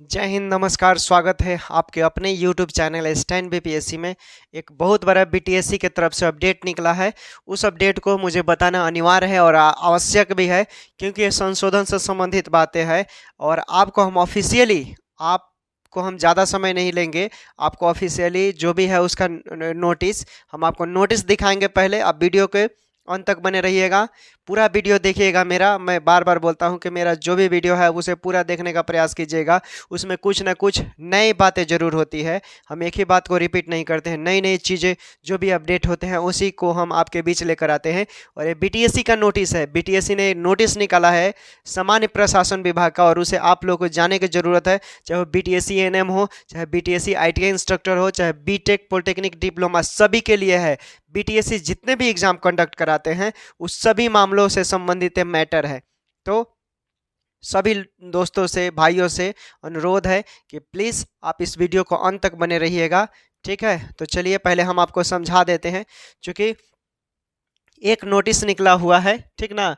जय हिंद, नमस्कार। स्वागत है आपके अपने YouTube चैनल स्टैंड बीपीएससी में। एक बहुत बड़ा बीटीएससी की तरफ से अपडेट निकला है। उस अपडेट को मुझे बताना अनिवार्य है और आवश्यक भी है, क्योंकि ये संशोधन से संबंधित बातें हैं। और आपको हम ऑफिशियली, आपको हम ज़्यादा समय नहीं लेंगे, आपको ऑफिशियली जो भी है उसका नोटिस, हम आपको नोटिस दिखाएंगे। पहले आप वीडियो के अंत तक बने रहिएगा, पूरा वीडियो देखिएगा। मेरा, मैं बार बार बोलता हूं कि मेरा जो भी वीडियो है उसे पूरा देखने का प्रयास कीजिएगा। उसमें कुछ ना कुछ नई बातें ज़रूर होती है। हम एक ही बात को रिपीट नहीं करते हैं, नई नई चीज़ें जो भी अपडेट होते हैं उसी को हम आपके बीच लेकर आते हैं। और ये बीटीएससी का नोटिस है, बीटीएससी ने नोटिस निकाला है सामान्य प्रशासन विभाग का, और उसे आप लोग को जाने की ज़रूरत है। चाहे वो बीटीएससी एएनएम हो, चाहे बीटीएससी आईटीआई इंस्ट्रक्टर हो, चाहे बीटेक पॉलिटेक्निक डिप्लोमा, सभी के लिए है। बीटीएससी जितने भी एग्जाम कंडक्ट कराते हैं उस सभी मामलों से संबंधित मैटर है। तो सभी दोस्तों से, भाइयों से अनुरोध है कि प्लीज़ आप इस वीडियो को अंत तक बने रहिएगा, ठीक है। तो चलिए पहले हम आपको समझा देते हैं। चूँकि एक नोटिस निकला हुआ है, ठीक ना,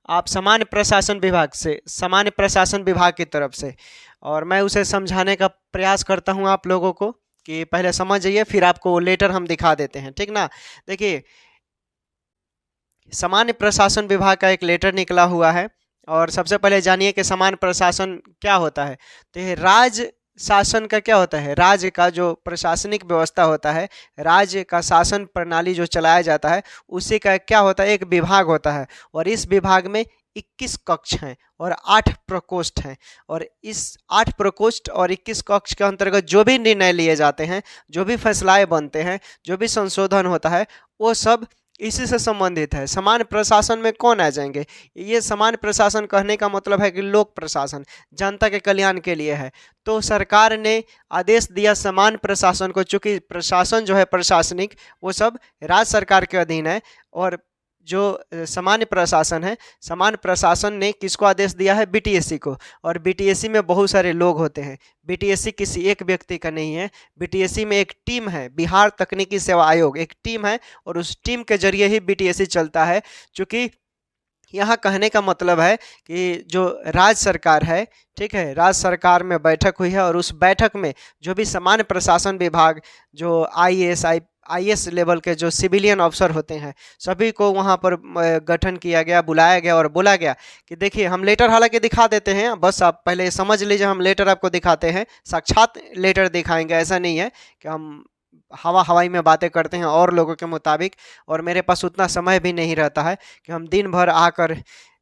आप सामान्य प्रशासन विभाग से, सामान्य प्रशासन विभाग की तरफ से, और मैं उसे समझाने का प्रयास करता हूं आप लोगों को कि पहले समझ जाइए, फिर आपको लेटर हम दिखा देते हैं, ठीक ना। देखिए, सामान्य प्रशासन विभाग का एक लेटर निकला हुआ है। और सबसे पहले जानिए कि सामान्य प्रशासन क्या होता है। तो ये राज्य शासन का क्या होता है, राज्य का जो प्रशासनिक व्यवस्था होता है, राज्य का शासन प्रणाली जो चलाया जाता है, उसी का क्या होता है, एक विभाग होता है। और इस विभाग में 21 कक्ष हैं और 8 प्रकोष्ठ हैं। और इस 8 प्रकोष्ठ और 21 कक्ष के अंतर्गत जो भी निर्णय लिए जाते हैं, जो भी फैसलाएं बनते हैं, जो भी संशोधन होता है, वो सब इसी से संबंधित है। सामान्य प्रशासन में कौन आ जाएंगे? ये सामान्य प्रशासन कहने का मतलब है कि लोक प्रशासन, जनता के कल्याण के लिए है। तो सरकार ने आदेश दिया सामान्य प्रशासन को, चूंकि प्रशासन जो है प्रशासनिक, वो सब राज्य सरकार के अधीन है। और जो सामान्य प्रशासन है, सामान्य प्रशासन ने किसको आदेश दिया है? बीटीएससी को। और बीटीएससी में बहुत सारे लोग होते हैं, बीटीएससी किसी एक व्यक्ति का नहीं है। बीटीएससी में एक टीम है, बिहार तकनीकी सेवा आयोग एक टीम है, और उस टीम के जरिए ही बीटीएससी चलता है। चूँकि यहाँ कहने का मतलब है कि जो राज्य सरकार है, ठीक है, राज्य सरकार में बैठक हुई है, और उस बैठक में जो भी सामान्य प्रशासन विभाग, जो आईएएस लेवल के जो सिविलियन अफसर होते हैं, सभी को वहाँ पर गठन किया गया, बुलाया गया और बोला गया कि देखिए, हम लेटर हालांकि दिखा देते हैं, बस आप पहले समझ लीजिए, हम लेटर आपको दिखाते हैं, साक्षात लेटर दिखाएंगे। ऐसा नहीं है कि हम हवाई में बातें करते हैं और लोगों के मुताबिक। और मेरे पास उतना समय भी नहीं रहता है कि हम दिन भर आकर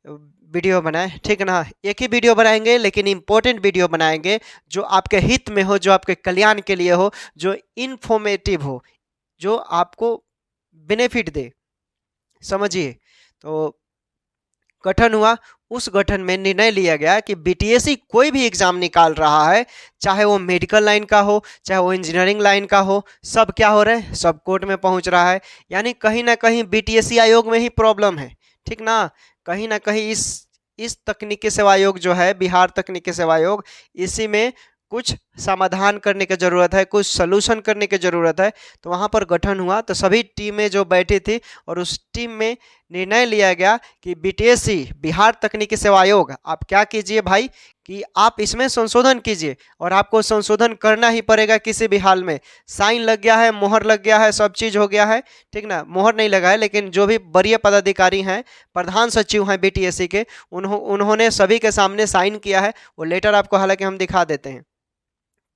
वीडियो बनाएं, ठीक ना। एक ही वीडियो बनाएंगे, लेकिन इम्पोर्टेंट वीडियो बनाएंगे जो आपके हित में हो, जो आपके कल्याण के लिए हो, जो इन्फॉर्मेटिव हो, जो आपको बेनिफिट दे, समझिए। तो गठन हुआ, उस गठन में निर्णय लिया गया कि बीटीएससी कोई भी एग्जाम निकाल रहा है, चाहे वो मेडिकल लाइन का हो, चाहे वो इंजीनियरिंग लाइन का हो, सब क्या हो रहा है, सब कोर्ट में पहुंच रहा है। यानी कहीं ना कहीं बीटीएससी आयोग में ही प्रॉब्लम है, ठीक ना। कहीं ना कहीं इस तकनीकी सेवा आयोग जो है, बिहार तकनीकी सेवा आयोग, इसी में कुछ समाधान करने की ज़रूरत है, कुछ सलूशन करने की ज़रूरत है। तो वहाँ पर गठन हुआ, तो सभी टीमें जो बैठी थी, और उस टीम में निर्णय लिया गया कि बीटीएससी, बिहार तकनीकी सेवा आयोग, आप क्या कीजिए भाई, कि आप इसमें संशोधन कीजिए, और आपको संशोधन करना ही पड़ेगा किसी भी हाल में। साइन लग गया है, मोहर लग गया है, सब चीज़ हो गया है, ठीक ना। मोहर नहीं लगा है, लेकिन जो भी वरीय पदाधिकारी हैं, प्रधान सचिव हैं बीटीएससी के, उन्होंने सभी के सामने साइन किया है। वो लेटर आपको हालांकि हम दिखा देते हैं।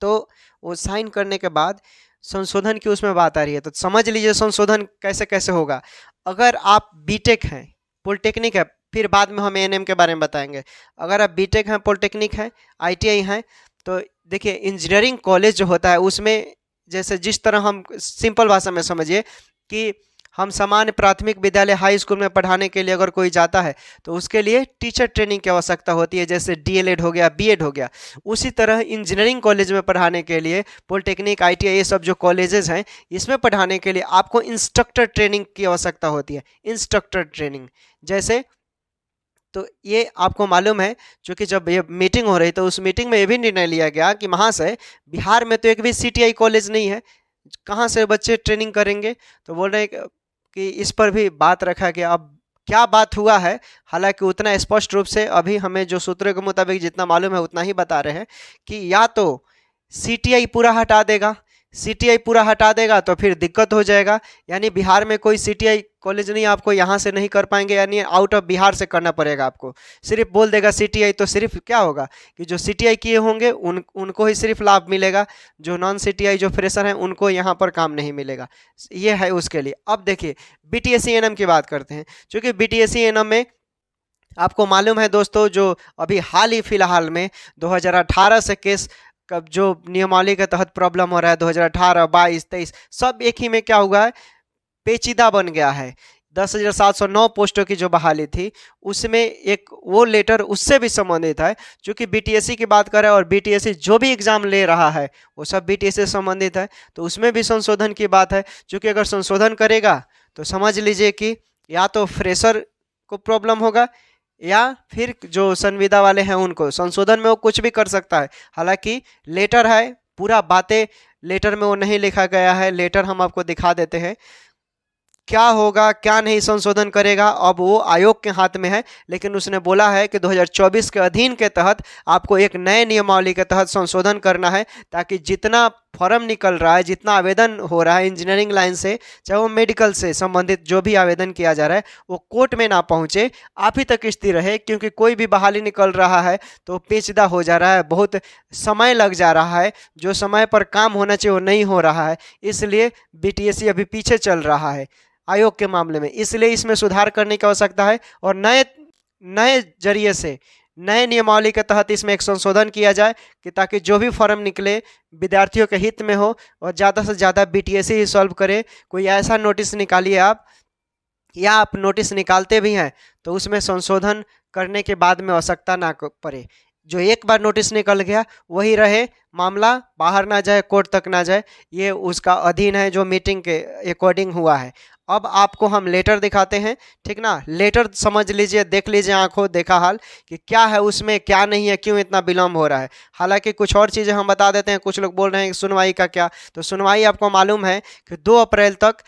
तो वो साइन करने के बाद संशोधन की उसमें बात आ रही है। तो समझ लीजिए संशोधन कैसे कैसे होगा। अगर आप बीटेक हैं, पॉलिटेक्निक है, फिर बाद में हम एएनएम के बारे में बताएंगे। अगर आप बीटेक हैं, पॉलिटेक्निक हैं, आईटीआई हैं, तो देखिए, इंजीनियरिंग कॉलेज जो होता है उसमें, जैसे जिस तरह हम सिंपल भाषा में समझिए कि हम सामान्य प्राथमिक विद्यालय, हाई स्कूल में पढ़ाने के लिए अगर कोई जाता है तो उसके लिए टीचर ट्रेनिंग की आवश्यकता होती है, जैसे डीएलएड हो गया, बीएड हो गया। उसी तरह इंजीनियरिंग कॉलेज में पढ़ाने के लिए, पॉलिटेक्निक, आईटीआई, ये सब जो कॉलेजेस हैं, इसमें पढ़ाने के लिए आपको इंस्ट्रक्टर ट्रेनिंग की आवश्यकता होती है। इंस्ट्रक्टर ट्रेनिंग जैसे, तो ये आपको मालूम है, क्योंकि जब ये मीटिंग हो रही तो उस मीटिंग में ये भी निर्णय लिया गया कि महाशय, बिहार में तो एक भी सीटीआई कॉलेज नहीं है, कहाँ से बच्चे ट्रेनिंग करेंगे। तो बोल रहे हैं कि इस पर भी बात रखा गया। अब क्या बात हुआ है, हालांकि उतना स्पष्ट रूप से अभी हमें जो सूत्रों के मुताबिक जितना मालूम है उतना ही बता रहे हैं कि या तो सीटीआई पूरा हटा देगा, सीटीआई पूरा हटा देगा तो फिर दिक्कत हो जाएगा, यानी बिहार में कोई सीटीआई कॉलेज नहीं, आपको यहाँ से नहीं कर पाएंगे, यानी आउट ऑफ बिहार से करना पड़ेगा आपको। सिर्फ बोल देगा सीटीआई तो सिर्फ क्या होगा कि जो सीटीआई किए होंगे उनको ही सिर्फ लाभ मिलेगा, जो नॉन सीटीआई जो फ्रेशर हैं उनको यहाँ पर काम नहीं मिलेगा। ये है उसके लिए। अब देखिए बीटीएससी एएनएम की बात करते हैं, क्योंकि बीटीएससी एएनएम में आपको मालूम है दोस्तों, जो अभी हाल ही फिलहाल में 2018 से केस कब जो नियमावली के तहत प्रॉब्लम हो रहा है, 2018, 22, 23 सब एक ही में क्या हुआ है, पेचीदा बन गया है। 10,709 पोस्टों की जो बहाली थी उसमें एक वो लेटर उससे भी संबंधित है, चूँकि बीटीएससी की बात करें और बीटीएससी जो भी एग्ज़ाम ले रहा है वो सब बीटीएससी से संबंधित है, तो उसमें भी संशोधन की बात है। क्योंकि अगर संशोधन करेगा तो समझ लीजिए कि या तो फ्रेशर को प्रॉब्लम होगा या फिर जो संविदा वाले हैं उनको, संशोधन में वो कुछ भी कर सकता है। हालांकि लेटर है, पूरा बातें लेटर में वो नहीं लिखा गया है, लेटर हम आपको दिखा देते हैं क्या होगा क्या नहीं संशोधन करेगा, अब वो आयोग के हाथ में है। लेकिन उसने बोला है कि 2024 के अधीन के तहत आपको एक नए नियमावली के तहत संशोधन करना है, ताकि जितना फॉर्म निकल रहा है, जितना आवेदन हो रहा है इंजीनियरिंग लाइन से, चाहे वो मेडिकल से संबंधित जो भी आवेदन किया जा रहा है, वो कोर्ट में ना पहुंचे, आप ही तक स्थिर रहे। क्योंकि कोई भी बहाली निकल रहा है तो पेचीदा हो जा रहा है, बहुत समय लग जा रहा है, जो समय पर काम होना चाहिए वो नहीं हो रहा है, इसलिए बीटीएससी अभी पीछे चल रहा है आयोग के मामले में। इसलिए इसमें सुधार करने की आवश्यकता है और नए नए जरिए से नए नियमावली के तहत इसमें एक संशोधन किया जाए कि ताकि जो भी फॉर्म निकले विद्यार्थियों के हित में हो और ज़्यादा से ज़्यादा बीटीएससी ही सॉल्व करे। कोई ऐसा नोटिस निकालिए आप, या आप नोटिस निकालते भी हैं तो उसमें संशोधन करने के बाद में आवश्यकता ना पड़े। जो एक बार नोटिस निकल गया वही रहे, मामला बाहर ना जाए, कोर्ट तक ना जाए, ये उसका अधीन है जो मीटिंग के अकॉर्डिंग हुआ है। अब आपको हम लेटर दिखाते हैं, ठीक ना। लेटर समझ लीजिए, देख लीजिए, आंखों देखा हाल कि क्या है उसमें क्या नहीं है, क्यों इतना विलम्ब हो रहा है। हालांकि कुछ और चीज़ें हम बता देते हैं। कुछ लोग बोल रहे हैं सुनवाई का क्या, तो सुनवाई आपको मालूम है कि 2 अप्रैल तक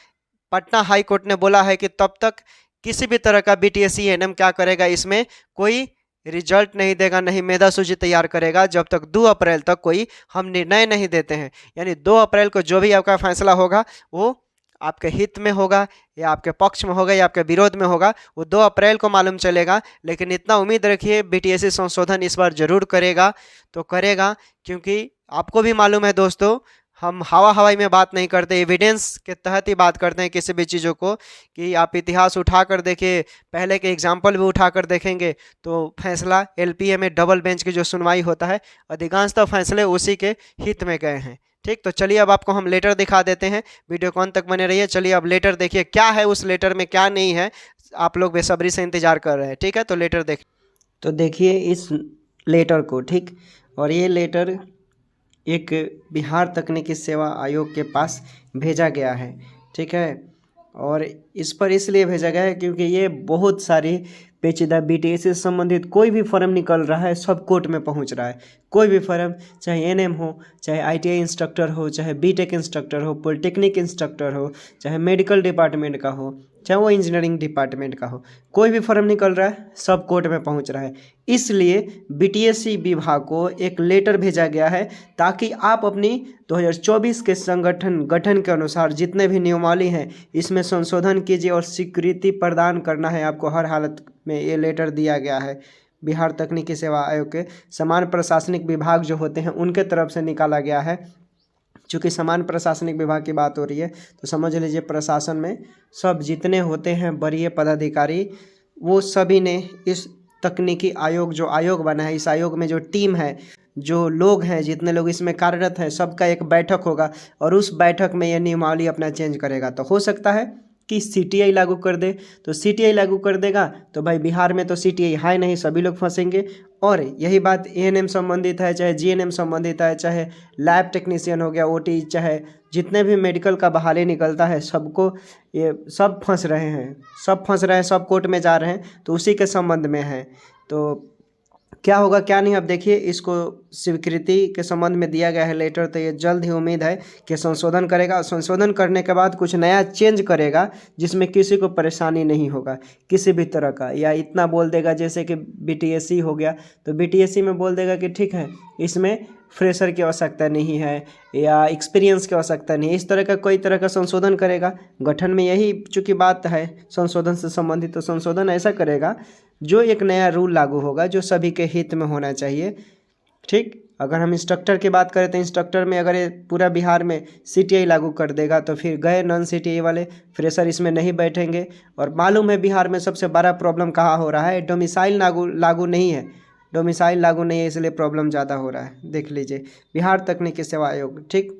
पटना हाई कोर्ट ने बोला है कि तब तक किसी भी तरह का बीटीएससी एएनएम क्या करेगा, इसमें कोई रिजल्ट नहीं देगा, नहीं मेधा सूची तैयार करेगा जब तक 2 अप्रैल तक कोई हम निर्णय नहीं देते हैं। यानी 2 अप्रैल को जो भी आपका फैसला होगा वो आपके हित में होगा या आपके पक्ष में होगा या आपके विरोध में होगा, वो 2 अप्रैल को मालूम चलेगा। लेकिन इतना उम्मीद रखिए बीटीएससी संशोधन इस बार जरूर करेगा, तो करेगा, क्योंकि आपको भी मालूम है दोस्तों, हम हवाई में बात नहीं करते, एविडेंस के तहत ही बात करते हैं किसी भी चीज़ों को। कि आप इतिहास उठा कर देखिए, पहले के एग्जाम्पल भी उठा कर देखेंगे तो फैसला एलपीए में डबल बेंच की जो सुनवाई होता है, अधिकांशतः फैसले उसी के हित में गए हैं। ठीक, तो चलिए अब आपको हम लेटर दिखा देते हैं, वीडियो कौन तक बने रहिए। चलिए अब लेटर देखिए क्या है उस लेटर में, क्या नहीं है, आप लोग बेसब्री से इंतजार कर रहे हैं। ठीक है, तो लेटर देख, तो देखिए इस लेटर को, ठीक। और ये लेटर एक बिहार तकनीकी सेवा आयोग के पास भेजा गया है, ठीक है। और इस पर इसलिए भेजा गया है क्योंकि ये बहुत सारी पेचीदा बीटीएससी से संबंधित कोई भी फॉर्म निकल रहा है सब कोर्ट में पहुंच रहा है। कोई भी फॉर्म, चाहे एएनएम हो, चाहे आईटीआई इंस्ट्रक्टर हो, चाहे बीटेक इंस्ट्रक्टर हो, पॉलिटेक्निक इंस्ट्रक्टर हो, चाहे मेडिकल डिपार्टमेंट का हो, चाहे वो इंजीनियरिंग डिपार्टमेंट का हो, कोई भी फॉर्म निकल रहा है सब कोर्ट में पहुंच रहा है। इसलिए बीटीएससी विभाग को एक लेटर भेजा गया है ताकि आप अपनी 2024 के गठन के अनुसार जितने भी नियमावली हैं इसमें संशोधन कीजिए और स्वीकृति प्रदान करना है आपको हर हालत में। ये लेटर दिया गया है बिहार तकनीकी सेवा आयोग के समान प्रशासनिक विभाग जो होते हैं उनके तरफ से निकाला गया है। चूँकि समान प्रशासनिक विभाग की बात हो रही है तो समझ लीजिए प्रशासन में सब जितने होते हैं वरीय पदाधिकारी, वो सभी ने इस तकनीकी आयोग जो आयोग बना है, इस आयोग में जो टीम है, जो लोग हैं, जितने लोग इसमें कार्यरत हैं, सबका एक बैठक होगा और उस बैठक में यह नियमावली अपना चेंज करेगा। तो हो सकता है कि सीटीआई लागू कर दे, तो सीटीआई लागू कर देगा तो भाई बिहार में तो सीटीआई है नहीं, सभी लोग फंसेंगे। और यही बात एएनएम संबंधित है, चाहे जीएनएम संबंधित है, चाहे लैब टेक्नीशियन हो गया, ओटी, चाहे जितने भी मेडिकल का बहाली निकलता है, सबको ये सब फंस रहे हैं, सब कोर्ट में जा रहे हैं, तो उसी के संबंध में है। तो क्या होगा क्या नहीं, अब देखिए इसको स्वीकृति के संबंध में दिया गया है लेटर, तो ये जल्द ही उम्मीद है कि संशोधन करेगा। और संशोधन करने के बाद कुछ नया चेंज करेगा जिसमें किसी को परेशानी नहीं होगा किसी भी तरह का। या इतना बोल देगा जैसे कि बीटीएससी हो गया, तो बीटीएससी में बोल देगा कि ठीक है इसमें फ्रेशर की आवश्यकता नहीं है या एक्सपीरियंस की आवश्यकता नहीं है। इस तरह का कोई तरह का संशोधन करेगा। गठन में यही चूँकि बात है संशोधन से संबंधित, तो संशोधन ऐसा करेगा जो एक नया रूल लागू होगा जो सभी के हित में होना चाहिए। ठीक, अगर हम इंस्ट्रक्टर की बात करें तो इंस्ट्रक्टर में अगर ये पूरा बिहार में सीटीआई लागू कर देगा तो फिर गए नॉन सीटीआई वाले फ्रेशर इसमें नहीं बैठेंगे। और मालूम है बिहार में सबसे बड़ा प्रॉब्लम कहाँ हो रहा है, डोमिसाइल लागू नहीं है, डोमिसाइल लागू नहीं है, इसलिए प्रॉब्लम ज़्यादा हो रहा है। देख लीजिए बिहार तकनीकी सेवा आयोग। ठीक।